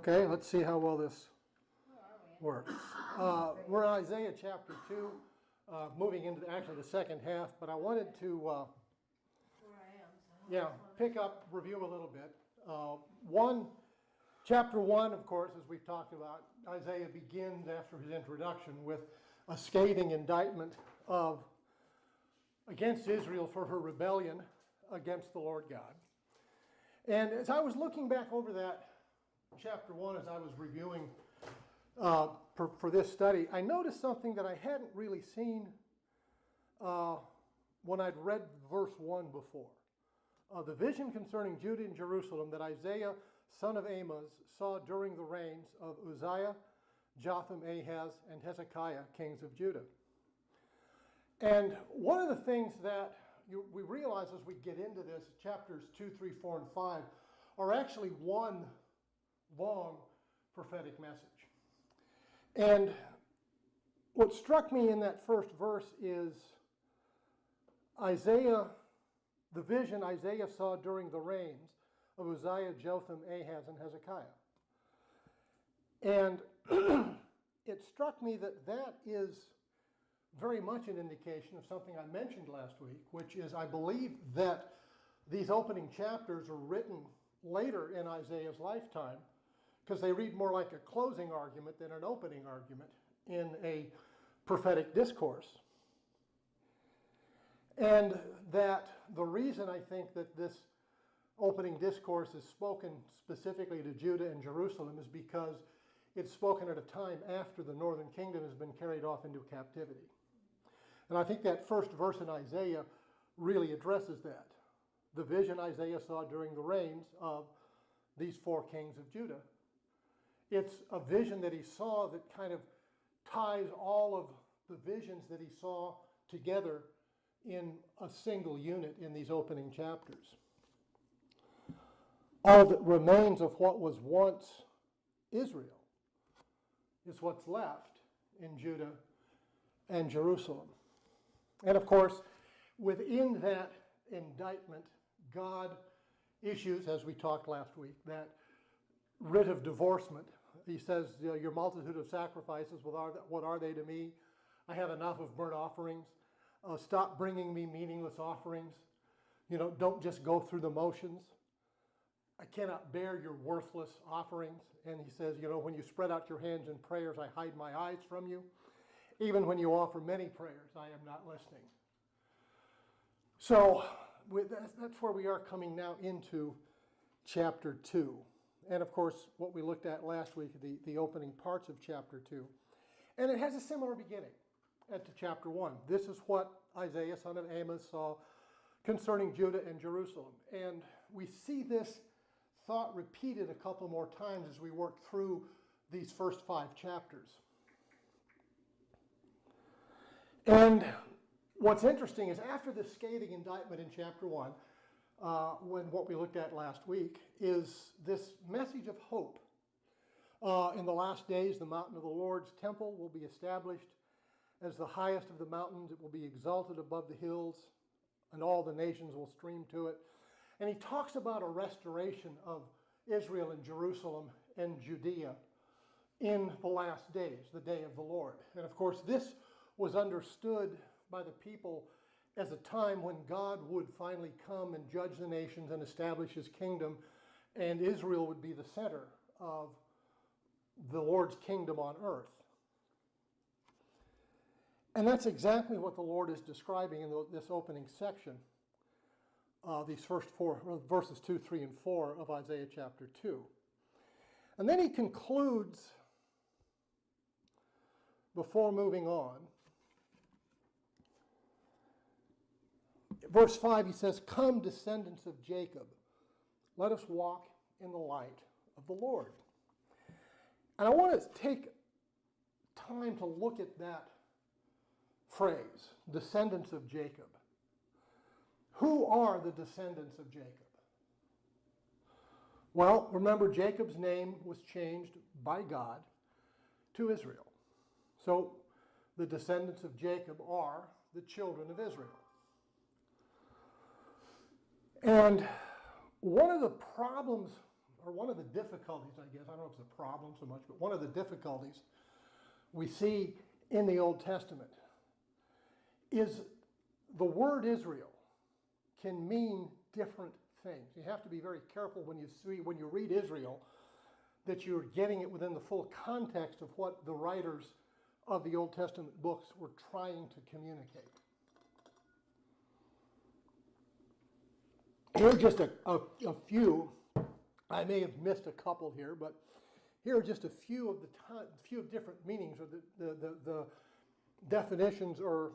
Okay, let's see how well this works. We're in Isaiah chapter 2, moving into actually the second half, but I wanted to pick up, review a little bit. Chapter 1, of course, as we've talked about, Isaiah begins after his introduction with a scathing indictment against Israel for her rebellion against the Lord God. And as I was looking back over that chapter 1, as I was reviewing for this study, I noticed something that I hadn't really seen when I'd read verse 1 before. The vision concerning Judah and Jerusalem that Isaiah, son of Amos, saw during the reigns of Uzziah, Jotham, Ahaz, and Hezekiah, kings of Judah. And one of the things that we realize as we get into this, chapters 2, 3, 4, and 5, are actually one long prophetic message. And what struck me in that first verse is the vision Isaiah saw during the reigns of Uzziah, Jotham, Ahaz, and Hezekiah. And it struck me that that is very much an indication of something I mentioned last week, which is I believe that these opening chapters are written later in Isaiah's lifetime because they read more like a closing argument than an opening argument in a prophetic discourse. And that the reason I think that this opening discourse is spoken specifically to Judah and Jerusalem is because it's spoken at a time after the northern kingdom has been carried off into captivity. And I think that first verse in Isaiah really addresses that. The vision Isaiah saw during the reigns of these four kings of Judah. It's a vision that he saw that kind of ties all of the visions that he saw together in a single unit in these opening chapters. All that remains of what was once Israel is what's left in Judah and Jerusalem. And of course, within that indictment, God issues, as we talked last week, that writ of divorcement. He says, your multitude of sacrifices, what are they to me? I have enough of burnt offerings. Stop bringing me meaningless offerings. Don't just go through the motions. I cannot bear your worthless offerings. And he says, when you spread out your hands in prayers, I hide my eyes from you. Even when you offer many prayers, I am not listening. So that's where we are coming now into chapter 2. And of course, what we looked at last week, the opening parts of chapter 2. And it has a similar beginning to chapter 1. This is what Isaiah, son of Amos, saw concerning Judah and Jerusalem. And we see this thought repeated a couple more times as we work through these first 5 chapters. And what's interesting is after the scathing indictment in chapter 1, when what we looked at last week, is this message of hope. In the last days, the mountain of the Lord's temple will be established as the highest of the mountains. It will be exalted above the hills, and all the nations will stream to it. And he talks about a restoration of Israel and Jerusalem and Judea in the last days, the day of the Lord. And of course, this was understood by the people as a time when God would finally come and judge the nations and establish his kingdom, and Israel would be the center of the Lord's kingdom on earth. And that's exactly what the Lord is describing in this opening section, these first 4 verses 2, 3, and 4 of Isaiah chapter 2. And then he concludes, before moving on, verse 5, he says, "Come, descendants of Jacob, let us walk in the light of the Lord." And I want to take time to look at that phrase, descendants of Jacob. Who are the descendants of Jacob? Well, remember, Jacob's name was changed by God to Israel. So the descendants of Jacob are the children of Israel. And one of the problems or one of the difficulties, I guess, I don't know if it's a problem so much, but one of the difficulties we see in the Old Testament is the word Israel can mean different things. You have to be very careful when you read Israel that you're getting it within the full context of what the writers of the Old Testament books were trying to communicate. Here are just a few. I may have missed a couple here, but here are just a few of different meanings, or the definitions, or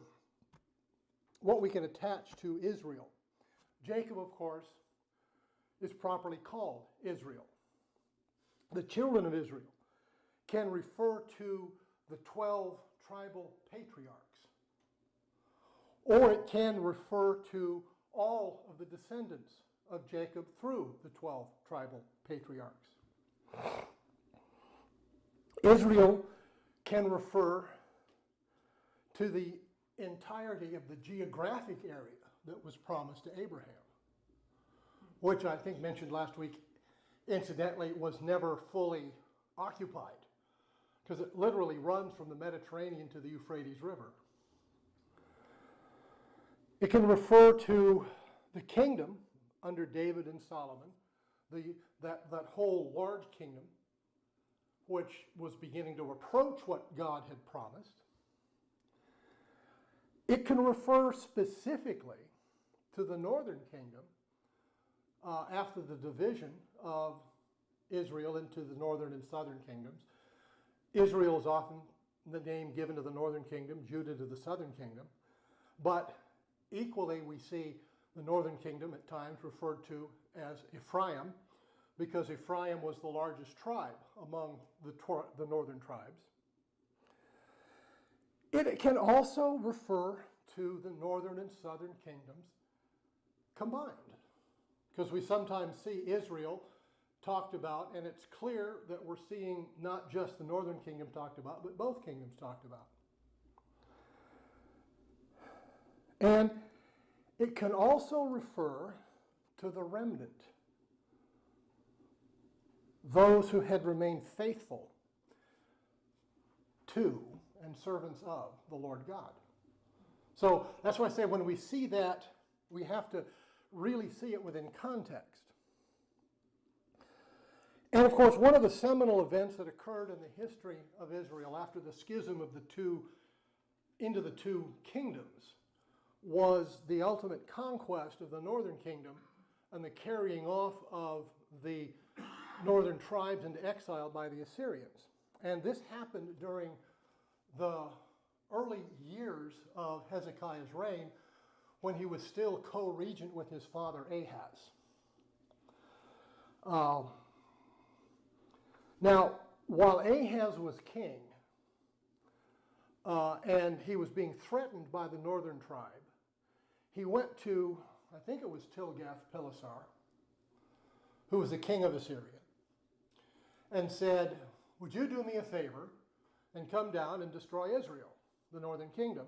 what we can attach to Israel. Jacob, of course, is properly called Israel. The children of Israel can refer to the 12 tribal patriarchs, or it can refer to all of the descendants of Jacob through the 12 tribal patriarchs. Israel can refer to the entirety of the geographic area that was promised to Abraham, which I think mentioned last week, incidentally, was never fully occupied, because it literally runs from the Mediterranean to the Euphrates River. It can refer to the kingdom under David and Solomon, that whole large kingdom, which was beginning to approach what God had promised. It can refer specifically to the northern kingdom after the division of Israel into the northern and southern kingdoms. Israel is often the name given to the northern kingdom, Judah to the southern kingdom. But equally, we see the northern kingdom at times referred to as Ephraim, because Ephraim was the largest tribe among the northern tribes. It can also refer to the northern and southern kingdoms combined, because we sometimes see Israel talked about, and it's clear that we're seeing not just the northern kingdom talked about, but both kingdoms talked about. And it can also refer to the remnant, those who had remained faithful to and servants of the Lord God. So that's why I say when we see that, we have to really see it within context. And of course, one of the seminal events that occurred in the history of Israel after the schism of the two into the two kingdoms was the ultimate conquest of the northern kingdom and the carrying off of the northern tribes into exile by the Assyrians. And this happened during the early years of Hezekiah's reign, when he was still co-regent with his father Ahaz. Now, while Ahaz was king, and he was being threatened by the northern tribe, he went to, I think it was Tilgath-Pileser, who was the king of Assyria, and said, "Would you do me a favor and come down and destroy Israel, the northern kingdom,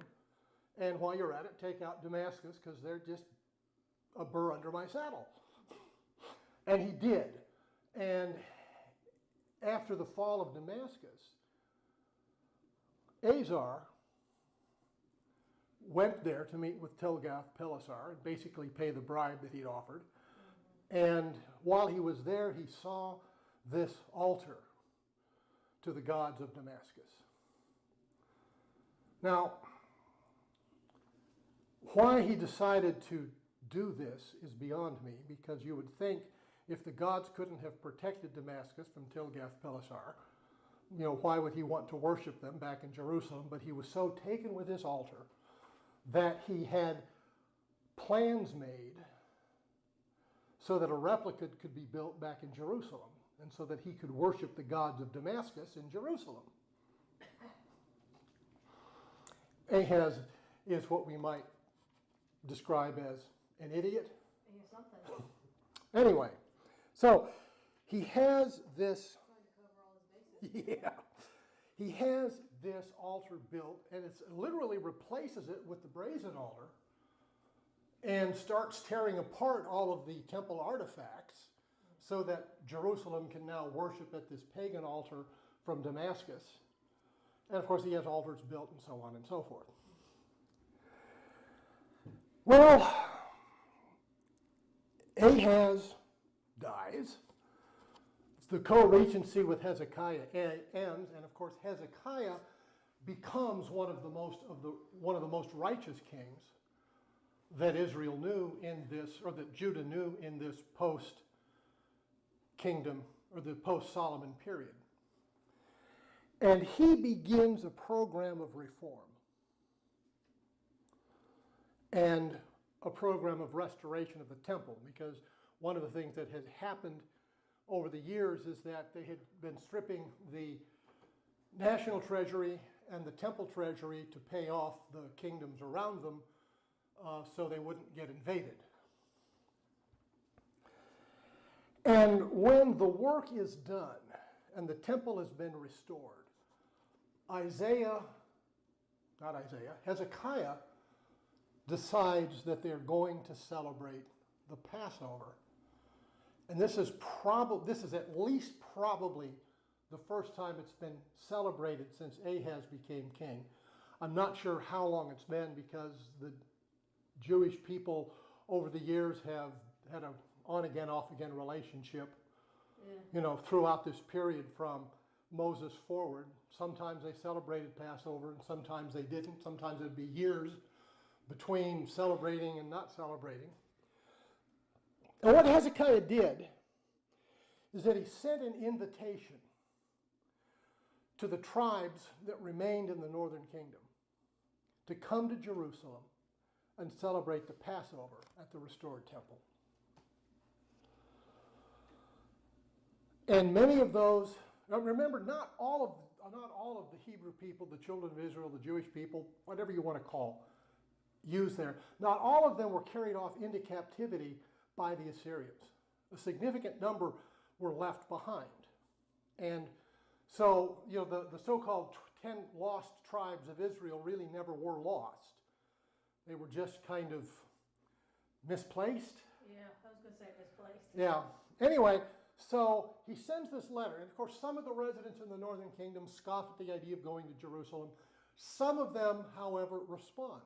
and while you're at it, take out Damascus, because they're just a burr under my saddle." And he did. And after the fall of Damascus, Azar went there to meet with Tilgath-Pileser and basically pay the bribe that he'd offered. And while he was there, he saw this altar to the gods of Damascus. Now, why he decided to do this is beyond me, because you would think if the gods couldn't have protected Damascus from Tilgath-Pileser, why would he want to worship them back in Jerusalem? But he was so taken with this altar that he had plans made so that a replica could be built back in Jerusalem, and so that he could worship the gods of Damascus in Jerusalem. Ahaz is what we might describe as an idiot. Yeah, something. Anyway, so he has this. Trying to cover all his bases. Yeah. He has this altar built, and it literally replaces it with the brazen altar and starts tearing apart all of the temple artifacts so that Jerusalem can now worship at this pagan altar from Damascus. And of course, he has altars built and so on and so forth. Well, Ahaz dies. The co-regency with Hezekiah ends, and of course Hezekiah becomes one of the most righteous kings that Israel knew in this, or that Judah knew in this post-kingdom or the post-Solomon period. And he begins a program of reform and a program of restoration of the temple, because one of the things that had happened over the years is that they had been stripping the national treasury and the temple treasury to pay off the kingdoms around them so they wouldn't get invaded. And when the work is done and the temple has been restored, Hezekiah decides that they're going to celebrate the Passover. And this is at least probably the first time it's been celebrated since Ahaz became king. I'm not sure how long it's been, because the Jewish people over the years have had an on-again, off-again relationship, throughout this period from Moses forward. Sometimes they celebrated Passover and sometimes they didn't. Sometimes it'd be years between celebrating and not celebrating. And what Hezekiah did is that he sent an invitation to the tribes that remained in the northern kingdom to come to Jerusalem and celebrate the Passover at the restored temple. And many of those, remember, not all of the Hebrew people, the children of Israel, the Jewish people, whatever you want to call, used there, not all of them were carried off into captivity by the Assyrians. A significant number were left behind. And so, the so-called 10 lost tribes of Israel really never were lost. They were just kind of misplaced. Yeah, I was going to say misplaced. Yeah. Anyway, so he sends this letter. And of course, some of the residents in the northern kingdom scoff at the idea of going to Jerusalem. Some of them, however, respond.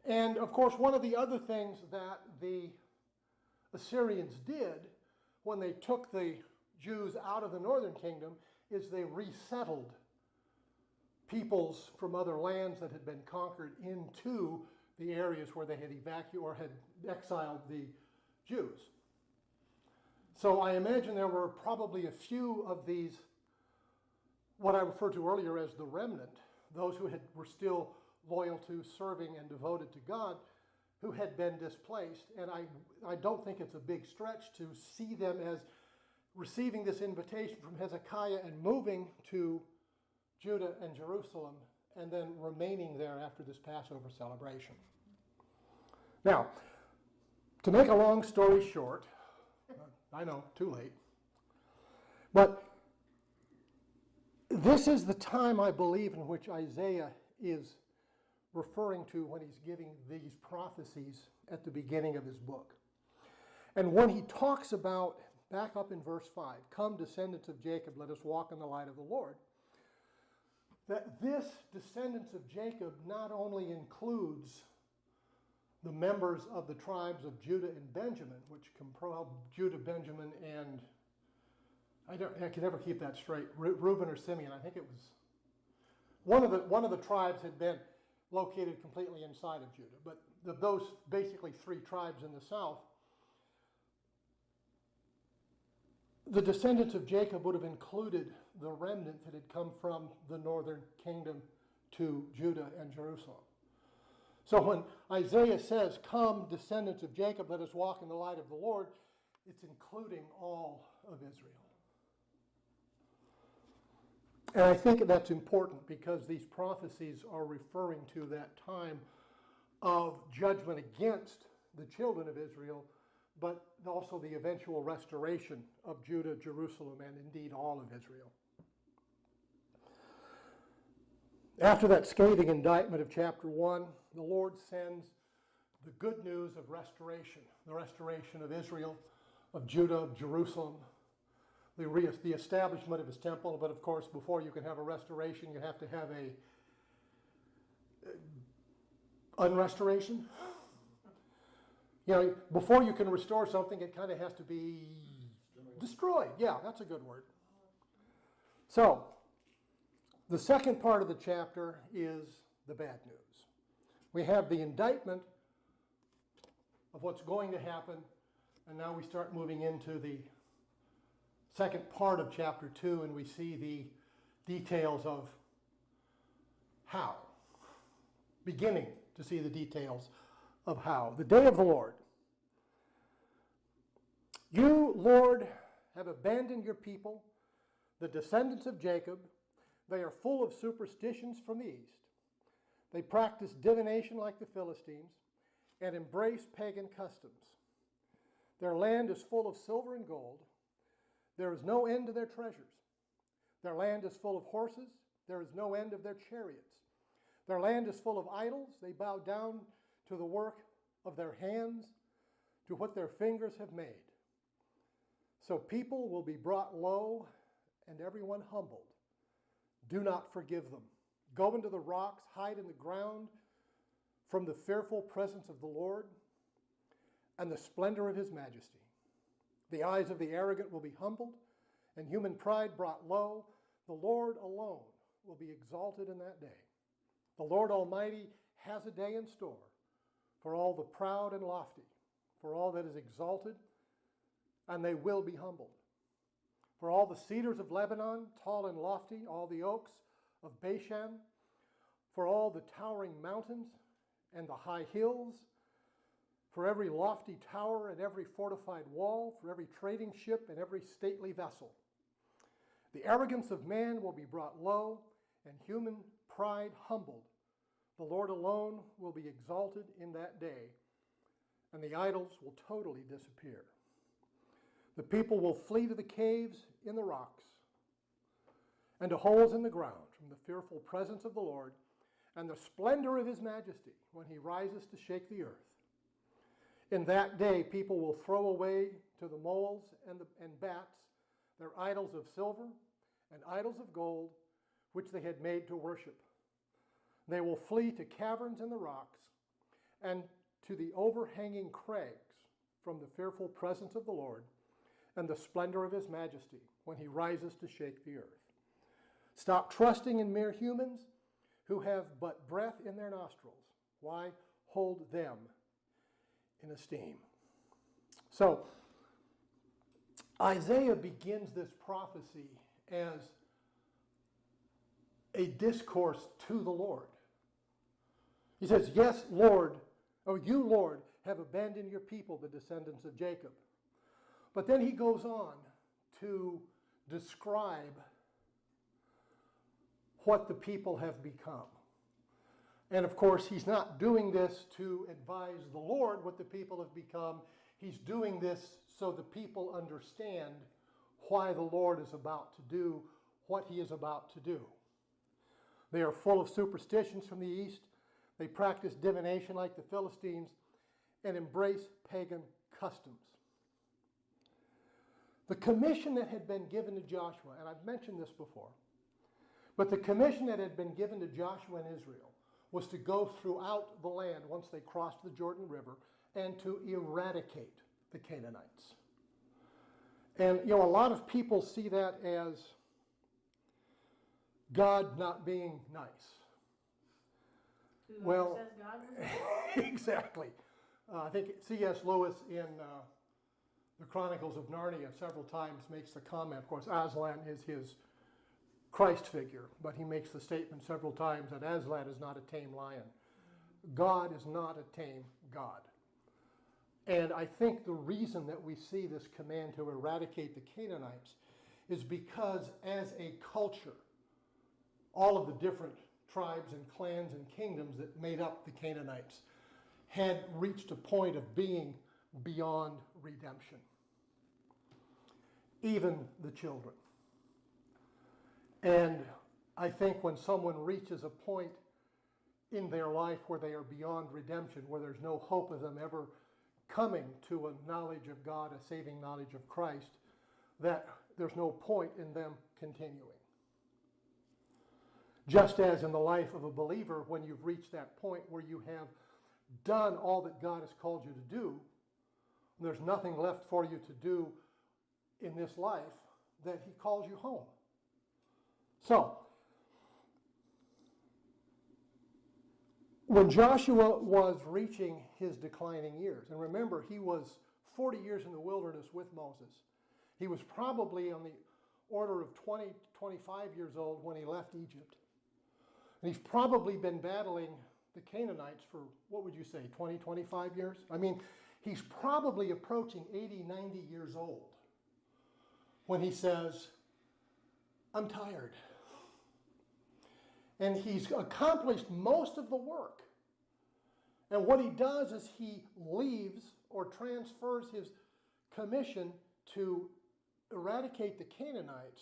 And of course, one of the other things that the Assyrians did when they took the Jews out of the northern kingdom is they resettled peoples from other lands that had been conquered into the areas where they had evacuated or had exiled the Jews. So I imagine there were probably a few of these, what I referred to earlier as the remnant, those who were still loyal to serving and devoted to God, who had been displaced. And I don't think it's a big stretch to see them as receiving this invitation from Hezekiah and moving to Judah and Jerusalem and then remaining there after this Passover celebration. Now, to make a long story short, I know, too late, but this is the time, I believe, in which Isaiah is referring to when he's giving these prophecies at the beginning of his book. And when he talks about, back up in verse 5, "Come, descendants of Jacob, let us walk in the light of the Lord," that this descendants of Jacob not only includes the members of the tribes of Judah and Benjamin, which comprise Judah, Benjamin, and I can never keep that straight, Reuben or Simeon. I think it was one of the tribes had been located completely inside of Judah, but those basically three tribes in the south, the descendants of Jacob would have included the remnant that had come from the northern kingdom to Judah and Jerusalem. So when Isaiah says, "Come, descendants of Jacob, let us walk in the light of the Lord," it's including all of Israel. And I think that's important because these prophecies are referring to that time of judgment against the children of Israel, but also the eventual restoration of Judah, Jerusalem, and indeed all of Israel. After that scathing indictment of chapter 1, the Lord sends the good news of restoration, the restoration of Israel, of Judah, of Jerusalem, the establishment of his temple. But of course, before you can have a restoration, you have to have a unrestoration. You know, before you can restore something, it kind of has to be destroyed. Yeah, that's a good word. So, the second part of the chapter is the bad news. We have the indictment of what's going to happen, and now we start moving into the second part of chapter 2, and we see the details of how. Beginning to see the details of how. The day of the Lord. You, Lord, have abandoned your people, the descendants of Jacob. They are full of superstitions from the east. They practice divination like the Philistines and embrace pagan customs. Their land is full of silver and gold. There is no end to their treasures. Their land is full of horses. There is no end of their chariots. Their land is full of idols. They bow down to the work of their hands, to what their fingers have made. So people will be brought low and everyone humbled. Do not forgive them. Go into the rocks, hide in the ground from the fearful presence of the Lord and the splendor of his majesty. The eyes of the arrogant will be humbled, and human pride brought low. The Lord alone will be exalted in that day. The Lord Almighty has a day in store for all the proud and lofty, for all that is exalted, and they will be humbled. For all the cedars of Lebanon, tall and lofty, all the oaks of Bashan, for all the towering mountains and the high hills, for every lofty tower and every fortified wall, for every trading ship and every stately vessel. The arrogance of man will be brought low, and human pride humbled. The Lord alone will be exalted in that day, and the idols will totally disappear. The people will flee to the caves in the rocks and to holes in the ground from the fearful presence of the Lord and the splendor of his majesty when he rises to shake the earth. In that day, people will throw away to the moles and bats their idols of silver and idols of gold, which they had made to worship. They will flee to caverns in the rocks and to the overhanging crags from the fearful presence of the Lord and the splendor of his majesty when he rises to shake the earth. Stop trusting in mere humans who have but breath in their nostrils. Why hold them in esteem? So, Isaiah begins this prophecy as a discourse to the Lord. He says, yes, Lord, or you, Lord, have abandoned your people, the descendants of Jacob. But then he goes on to describe what the people have become. And of course, he's not doing this to advise the Lord what the people have become. He's doing this so the people understand why the Lord is about to do what he is about to do. They are full of superstitions from the east. They practice divination like the Philistines and embrace pagan customs. The commission that had been given to Joshua, and I've mentioned this before, but the commission that had been given to Joshua and Israel was to go throughout the land once they crossed the Jordan River and to eradicate the Canaanites. And, you know, a lot of people see that as God not being nice. Who says God was nice? Exactly. I think C.S. Lewis in the Chronicles of Narnia several times makes the comment. Of course, Aslan is his Christ figure, but he makes the statement several times that Aslan is not a tame lion. God is not a tame God. And I think the reason that we see this command to eradicate the Canaanites is because as a culture, all of the different tribes and clans and kingdoms that made up the Canaanites had reached a point of being beyond redemption. Even the children. And I think when someone reaches a point in their life where they are beyond redemption, where there's no hope of them ever coming to a knowledge of God, a saving knowledge of Christ, that there's no point in them continuing. Just as in the life of a believer, when you've reached that point where you have done all that God has called you to do, there's nothing left for you to do in this life, that he calls you home. So, when Joshua was reaching his declining years, and remember, he was 40 years in the wilderness with Moses. He was probably on the order of 20, 25 years old when he left Egypt. And he's probably been battling the Canaanites for, what would you say, 20, 25 years? I mean, he's probably approaching 80, 90 years old when he says, I'm tired. And he's accomplished most of the work. And what he does is he leaves or transfers his commission to eradicate the Canaanites,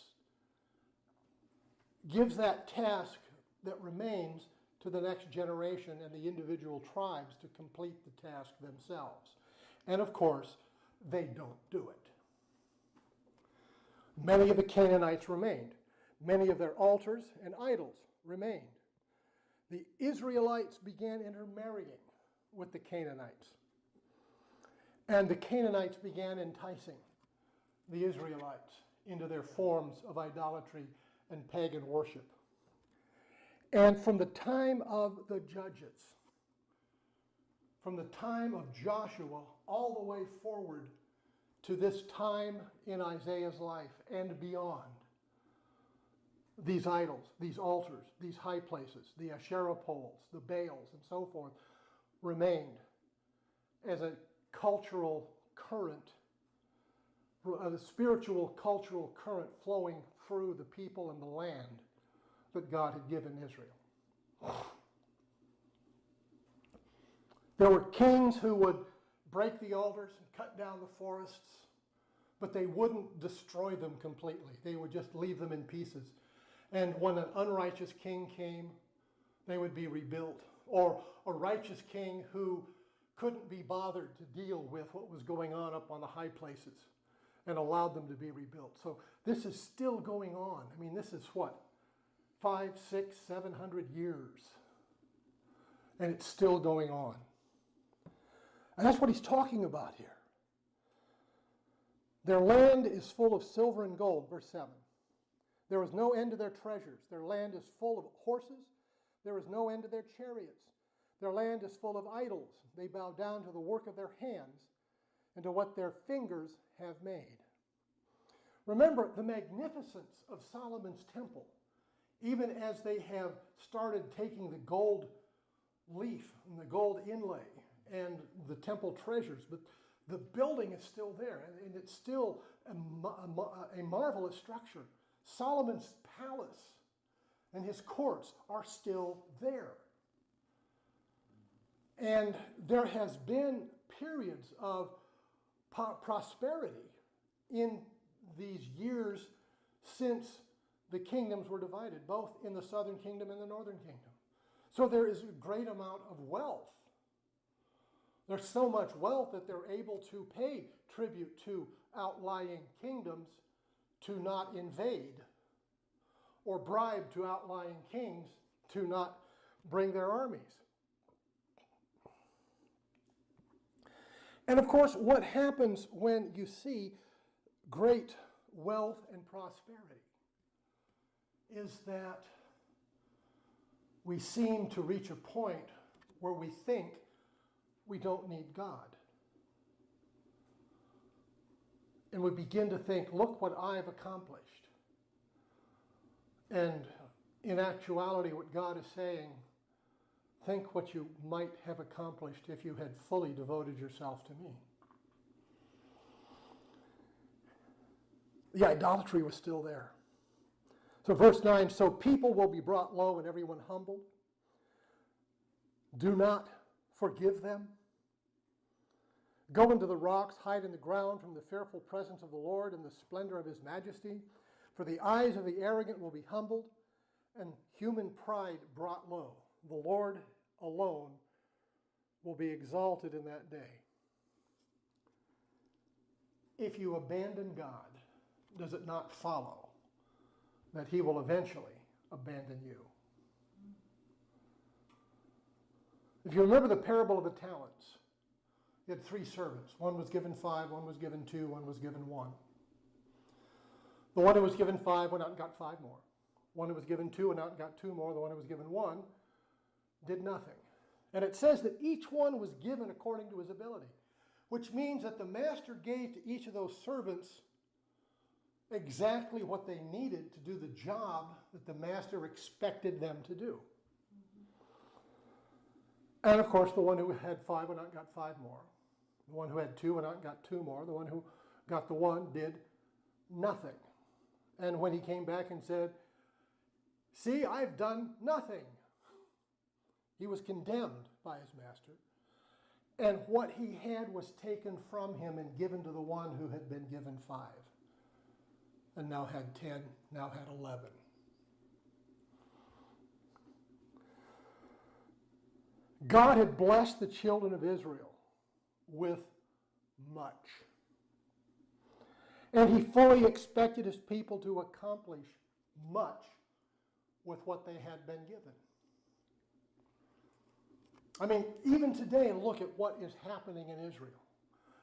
gives that task that remains to the next generation and the individual tribes to complete the task themselves. And of course, they don't do it. Many of the Canaanites remained. Many of their altars and idols remained. The Israelites began intermarrying with the Canaanites. And the Canaanites began enticing the Israelites into their forms of idolatry and pagan worship. And from the time of the judges, from the time of Joshua all the way forward to this time in Isaiah's life and beyond, these idols, these altars, these high places, the Asherah poles, the Baals, and so forth, remained as a cultural current, a spiritual cultural current flowing through the people and the land that God had given Israel. There were kings who would break the altars and cut down the forests, but they wouldn't destroy them completely. They would just leave them in pieces. And when an unrighteous king came, they would be rebuilt. Or a righteous king who couldn't be bothered to deal with what was going on up on the high places and allowed them to be rebuilt. So this is still going on. I mean, this is what? 500, 600, 700 years. And it's still going on. And that's what he's talking about here. Their land is full of silver and gold, verse 7. There is no end to their treasures. Their land is full of horses. There is no end to their chariots. Their land is full of idols. They bow down to the work of their hands and to what their fingers have made. Remember the magnificence of Solomon's temple, even as they have started taking the gold leaf and the gold inlay and the temple treasures, but the building is still there, and it's still a marvelous structure. Solomon's palace and his courts are still there. And there has been periods of prosperity in these years since the kingdoms were divided, both in the southern kingdom and the northern kingdom. So there is a great amount of wealth. There's so much wealth that they're able to pay tribute to outlying kingdoms to not invade, or bribe to outlying kings to not bring their armies. And of course, what happens when you see great wealth and prosperity is that we seem to reach a point where we think we don't need God. And we begin to think, look what I've accomplished. And in actuality, what God is saying, think what you might have accomplished if you had fully devoted yourself to me. The idolatry was still there. So verse 9, so people will be brought low and everyone humbled. Do not forgive them. Go into the rocks, hide in the ground from the fearful presence of the Lord and the splendor of his majesty. For the eyes of the arrogant will be humbled, and human pride brought low. The Lord alone will be exalted in that day. if you abandon God, does it not follow that he will eventually abandon you? If you remember the parable of the talents, you had 3 servants. One was given 5, one was given 2, one was given 1. The one who was given 5 went out and got 5 more. One who was given 2 went out and got 2 more. The one who was given 1 did nothing. And it says that each one was given according to his ability, which means that the master gave to each of those servants exactly what they needed to do the job that the master expected them to do. And of course, the one who had 5 went out and got 5 more. The one who had 2 went out and got 2 more. The one who got the 1 did nothing. And when he came back and said, "See, I've done nothing," he was condemned by his master. And what he had was taken from him and given to the one who had been given 5, and now had 10, now had 11. God had blessed the children of Israel with much. And he fully expected his people to accomplish much with what they had been given. I mean, even today, look at what is happening in Israel.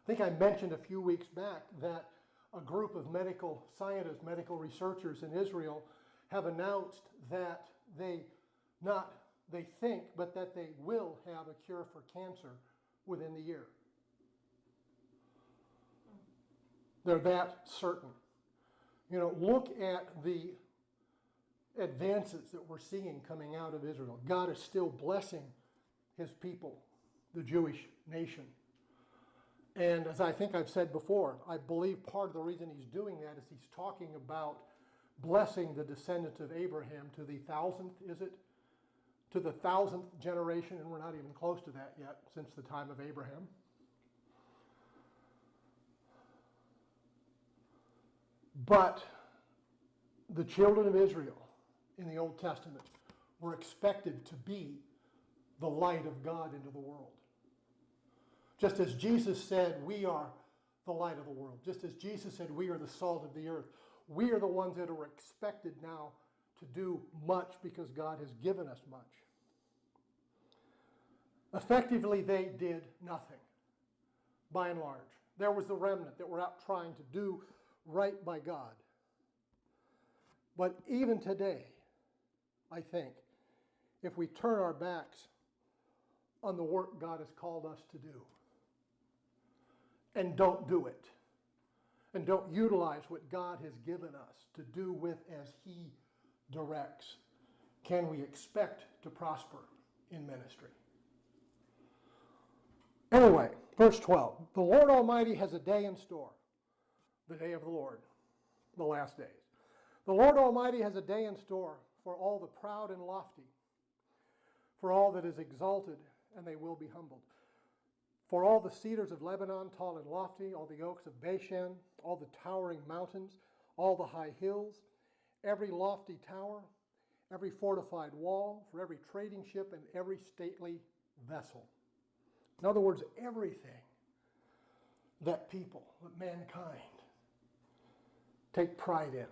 I think I mentioned a few weeks back that a group of medical scientists, medical researchers in Israel have announced that they think, but that they will have a cure for cancer within the year. They're that certain. You know, look at the advances that we're seeing coming out of Israel. God is still blessing his people, the Jewish nation. And as I think I've said before, I believe part of the reason he's doing that is he's talking about blessing the descendants of Abraham to the 1,000th, is it? To the 1,000th generation, and we're not even close to that yet since the time of Abraham. But the children of Israel in the Old Testament were expected to be the light of God into the world. Just as Jesus said, we are the light of the world. Just as Jesus said, we are the salt of the earth. We are the ones that are expected now to do much because God has given us much. Effectively, they did nothing, by and large. There was the remnant that were out trying to do right by God. But even today, I think, if we turn our backs on the work God has called us to do, and don't do it, and don't utilize what God has given us to do with as he directs, can we expect to prosper in ministry? Anyway, verse 12. The Lord Almighty has a day in store, the day of the Lord, the last days. The Lord Almighty has a day in store for all the proud and lofty, for all that is exalted, and they will be humbled. For all the cedars of Lebanon, tall and lofty, all the oaks of Bashan, all the towering mountains, all the high hills, every lofty tower, every fortified wall, for every trading ship and every stately vessel. In other words, everything that people, that mankind, take pride in.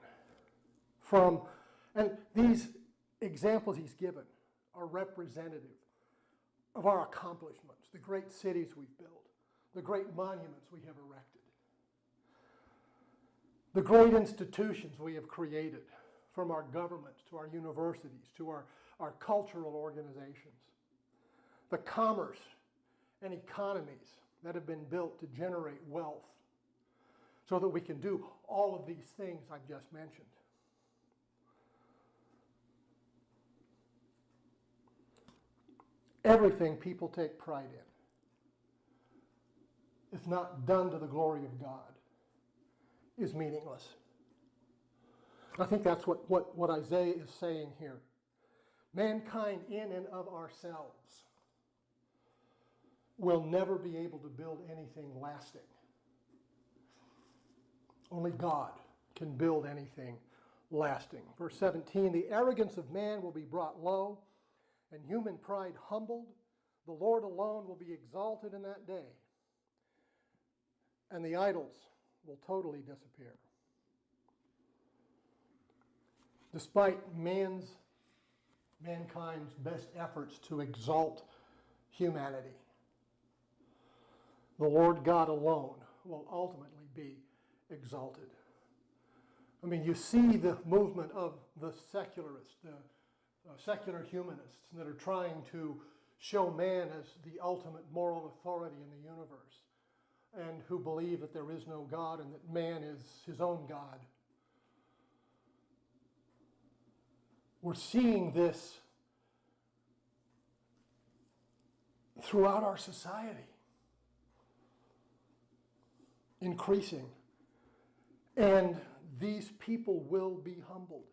And these examples he's given are representative of our accomplishments, the great cities we've built, the great monuments we have erected, the great institutions we have created, from our governments to our universities to our cultural organizations, the commerce and economies that have been built to generate wealth so that we can do all of these things I've just mentioned. Everything people take pride in, if not done to the glory of God, is meaningless. I think that's what Isaiah is saying here. Mankind in and of ourselves will never be able to build anything lasting. Only God can build anything lasting. Verse 17, the arrogance of man will be brought low, and human pride humbled. The Lord alone will be exalted in that day, and the idols will totally disappear. Despite mankind's best efforts to exalt humanity, the Lord God alone will ultimately be exalted. I mean, you see the movement of the secularists, the secular humanists that are trying to show man as the ultimate moral authority in the universe, and who believe that there is no God and that man is his own God. We're seeing this throughout our society, increasing. And these people will be humbled.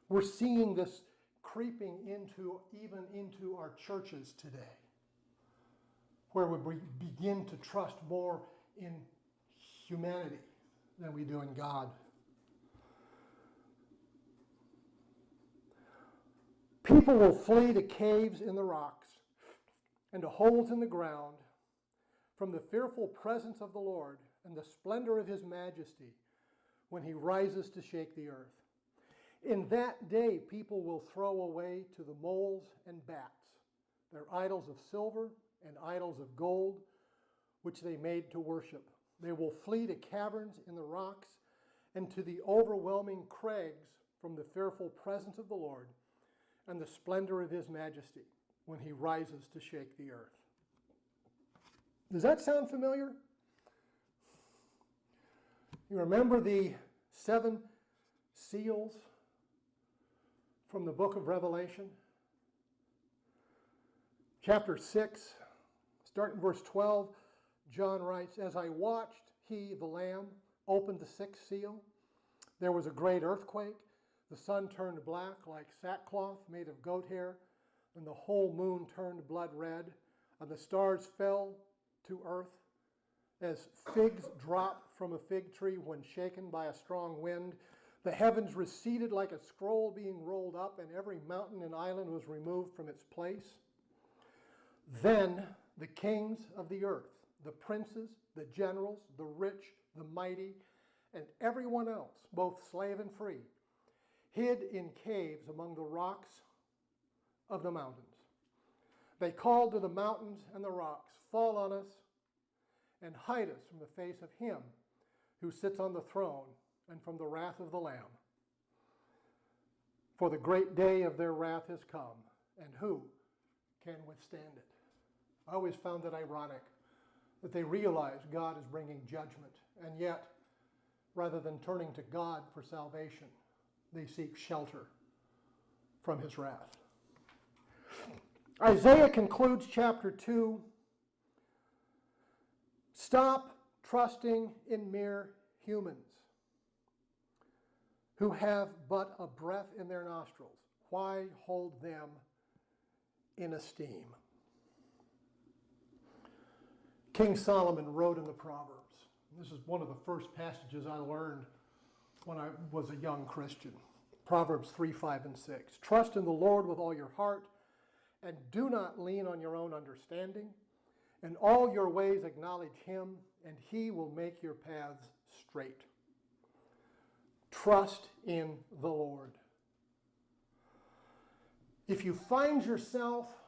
We're seeing this creeping even into our churches today, where we begin to trust more in humanity than we do in God. People will flee to caves in the rocks and to holes in the ground from the fearful presence of the Lord and the splendor of his majesty when he rises to shake the earth. In that day, people will throw away to the moles and bats their idols of silver and idols of gold, which they made to worship. They will flee to caverns in the rocks and to the overwhelming crags from the fearful presence of the Lord and the splendor of his majesty when he rises to shake the earth. Does that sound familiar? You remember the 7 seals from the book of Revelation? Chapter 6, starting verse 12, John writes, "As I watched, he, the Lamb, opened the 6th seal. There was a great earthquake. The sun turned black like sackcloth made of goat hair, and the whole moon turned blood red, and the stars fell to earth as figs drop from a fig tree when shaken by a strong wind. The heavens receded like a scroll being rolled up, and every mountain and island was removed from its place. Then the kings of the earth, the princes, the generals, the rich, the mighty, and everyone else, both slave and free, hid in caves among the rocks of the mountains. They called to the mountains and the rocks, 'Fall on us and hide us from the face of him who sits on the throne and from the wrath of the Lamb. For the great day of their wrath has come, and who can withstand it?'" I always found that ironic, that they realize God is bringing judgment, and yet, rather than turning to God for salvation, they seek shelter from his wrath. Isaiah concludes chapter 2. Stop trusting in mere humans who have but a breath in their nostrils. Why hold them in esteem? King Solomon wrote in the Proverbs. This is one of the first passages I learned when I was a young Christian. Proverbs 3, 5, and 6. "Trust in the Lord with all your heart, and do not lean on your own understanding. In all your ways acknowledge him, and he will make your paths straight." Trust in the Lord. If you find yourself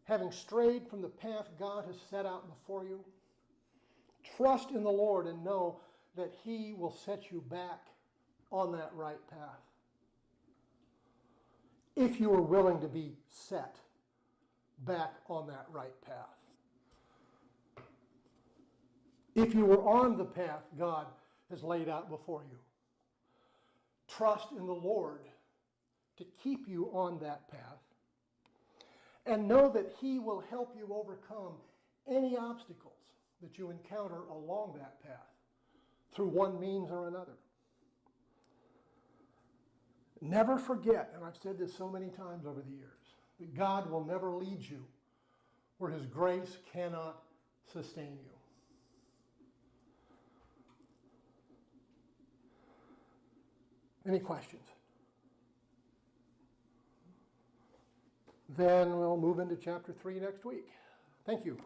having strayed from the path God has set out before you, trust in the Lord and know that he will set you back on that right path. If you are willing to be set back on that right path. If you were on the path God has laid out before you, trust in the Lord to keep you on that path, and know that he will help you overcome any obstacles that you encounter along that path through one means or another. Never forget, and I've said this so many times over the years, that God will never lead you where his grace cannot sustain you. Any questions? Then we'll move into chapter 3 next week. Thank you.